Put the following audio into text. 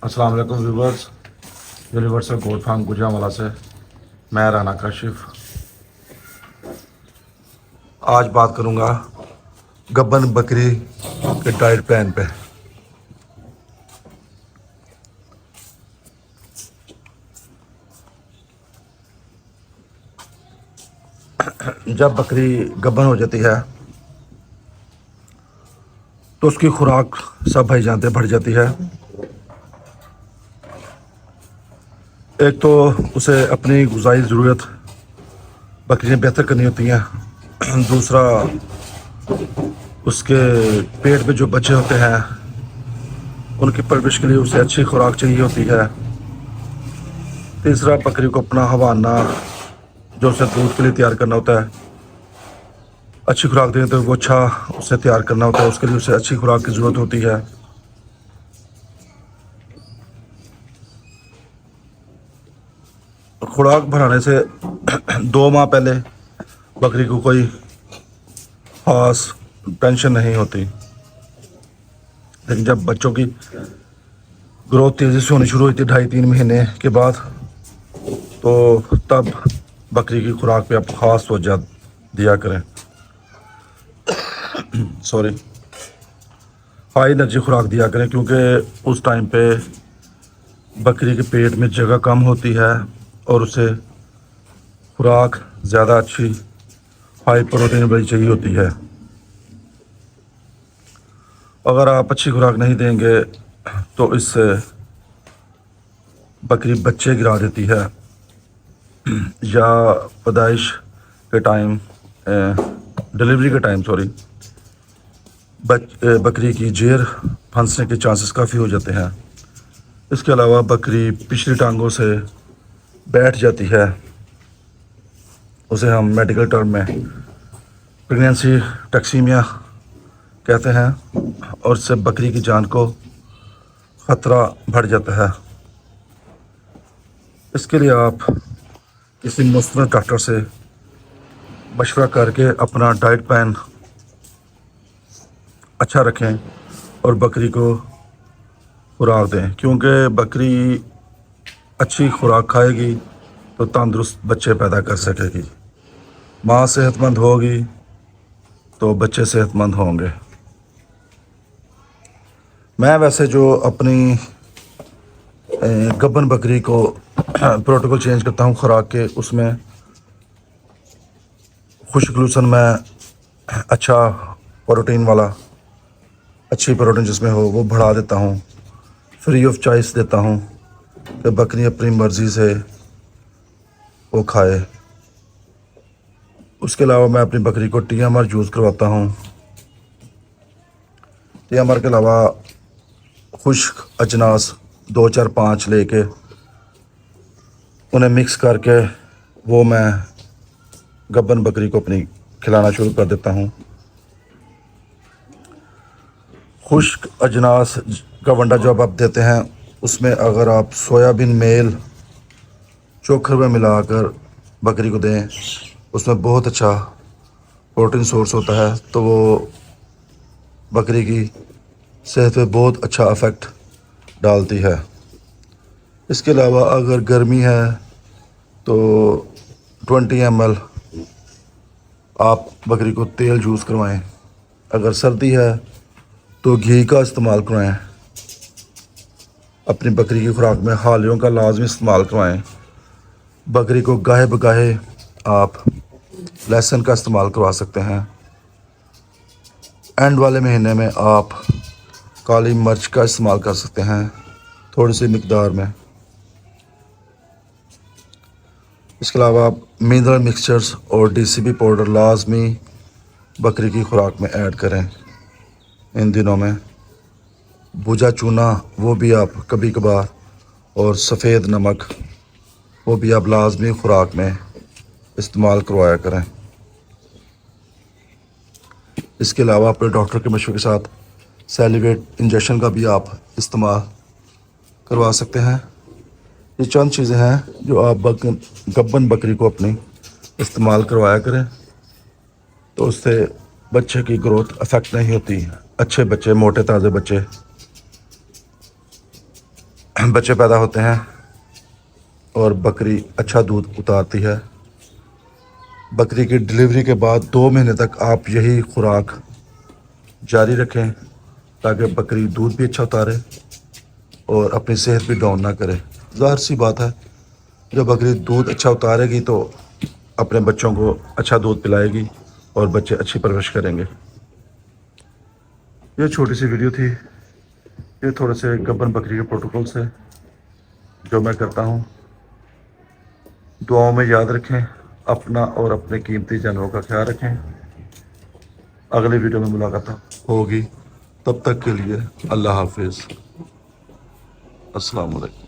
अस्सलाम वालेकुम viewers, universal goat farm Gujranwala से मैं राना काशिफ। आज बात करूंगा गब्बन बकरी के डाइट प्लान पे। जब बकरी गब्बन हो जाती है तो उसकी खुराक सब भाई जानते बढ़ जाती है। एक तो उसे अपनी गुज़ाई ज़रूरत बकरियाँ बेहतर करनी होती हैं, दूसरा उसके पेट में जो बच्चे होते हैं उनकी परवरिश के लिए उसे अच्छी खुराक चाहिए होती है। तीसरा बकरी को अपना हवाना जो उसे दूध के लिए तैयार करना होता है, अच्छी खुराक दें तो वो अच्छा उसे तैयार करना होता है, उसके लिए उसे अच्छी खुराक की ज़रूरत होती है। खुराक बढ़ाने से 2 माह पहले बकरी को कोई खास टेंशन नहीं होती, लेकिन जब बच्चों की ग्रोथ तेज़ी से होनी शुरू हुई थी 2.5-3 महीने के बाद, तो तब बकरी की खुराक पे आप ख़ास तवज्जो दिया करें। सॉरी, हाई एनर्जी खुराक दिया करें, क्योंकि उस टाइम पे बकरी के पेट में जगह कम होती है और उसे खुराक ज़्यादा अच्छी हाई प्रोटीन वाली चाहिए होती है। अगर आप अच्छी खुराक नहीं देंगे तो इससे बकरी बच्चे गिरा देती है या पैदाइश के टाइम डिलीवरी के टाइम बकरी की जेर फंसने के चांसेस काफ़ी हो जाते हैं। इसके अलावा बकरी पिछली टांगों से बैठ जाती है, उसे हम मेडिकल टर्म में प्रेगनेंसी टैक्सीमिया कहते हैं, और इससे बकरी की जान को ख़तरा बढ़ जाता है। इसके लिए आप किसी मुस्तनद डॉक्टर से मशवरा करके अपना डाइट प्लान अच्छा रखें और बकरी को खुराक दें, क्योंकि बकरी अच्छी खुराक खाएगी तो तंदुरुस्त बच्चे पैदा कर सकेगी। माँ सेहतमंद होगी तो बच्चे सेहतमंद होंगे। मैं वैसे जो अपनी गब्बन बकरी को प्रोटोकॉल चेंज करता हूँ खुराक के, उसमें खुश्क ग्लूसन में अच्छा प्रोटीन वाला अच्छी प्रोटीन जिसमें हो वो बढ़ा देता हूँ, फ्री ऑफ चॉइस देता हूँ कि बकरी अपनी मर्ज़ी से वो खाए। उसके अलावा मैं अपनी बकरी को TMR यूज़ करवाता हूँ। TMR के अलावा खुश्क अजनास 2-4-5 लेके उन्हें मिक्स करके वो मैं गब्बन बकरी को अपनी खिलाना शुरू कर देता हूँ। खुश्क अजनास का वंडा जो आप देते हैं उसमें अगर आप सोयाबीन मेल चोकर में मिलाकर बकरी को दें, उसमें बहुत अच्छा प्रोटीन सोर्स होता है, तो वो बकरी की सेहत पे बहुत अच्छा इफ़ेक्ट डालती है। इसके अलावा अगर गर्मी है तो 20 ml आप बकरी को तेल यूज़ करवाएं, अगर सर्दी है तो घी का इस्तेमाल करवाएं। अपनी बकरी की खुराक में हालियों का लाजमी इस्तेमाल करवाएं। बकरी को गाहे बगाहे आप लहसुन का इस्तेमाल करवा सकते हैं। एंड वाले महीने में आप काली मिर्च का इस्तेमाल कर सकते हैं थोड़ी सी मिकदार में। इसके अलावा आप मिनरल मिक्सचर्स और DCP पाउडर लाजमी बकरी की खुराक में ऐड करें। इन दिनों में भुजा चूना वो भी आप कभी कभार, और सफ़ेद नमक वो भी आप लाजमी खुराक में इस्तेमाल करवाया करें। इसके अलावा अपने डॉक्टर के मशवरे के साथ सैलिवेट इंजेक्शन का भी आप इस्तेमाल करवा सकते हैं। ये चंद चीज़ें हैं जो आप गब्बन बकरी को अपनी इस्तेमाल करवाया करें, तो उससे बच्चे की ग्रोथ अफेक्ट नहीं होती। अच्छे बच्चे, मोटे ताज़े बच्चे بچے پیدا ہوتے ہیں اور بکری اچھا دودھ اتارتی ہے. بکری کی ڈلیوری کے بعد 2 مہینے تک آپ یہی خوراک جاری رکھیں تاکہ بکری دودھ بھی اچھا اتارے اور اپنی صحت بھی ڈاؤن نہ کرے. ظاہر سی بات ہے جب بکری دودھ اچھا اتارے گی تو اپنے بچوں کو اچھا دودھ پلائے گی اور بچے اچھی پرورش کریں گے. یہ چھوٹی سی ویڈیو تھی. یہ تھوڑے سے گبن بکری کے پروٹوکولس ہے جو میں کرتا ہوں. دعاؤں میں یاد رکھیں. اپنا اور اپنے قیمتی جانوروں کا خیال رکھیں. اگلی ویڈیو میں ملاقات ہوگی. تب تک کے لیے اللہ حافظ. السلام علیکم.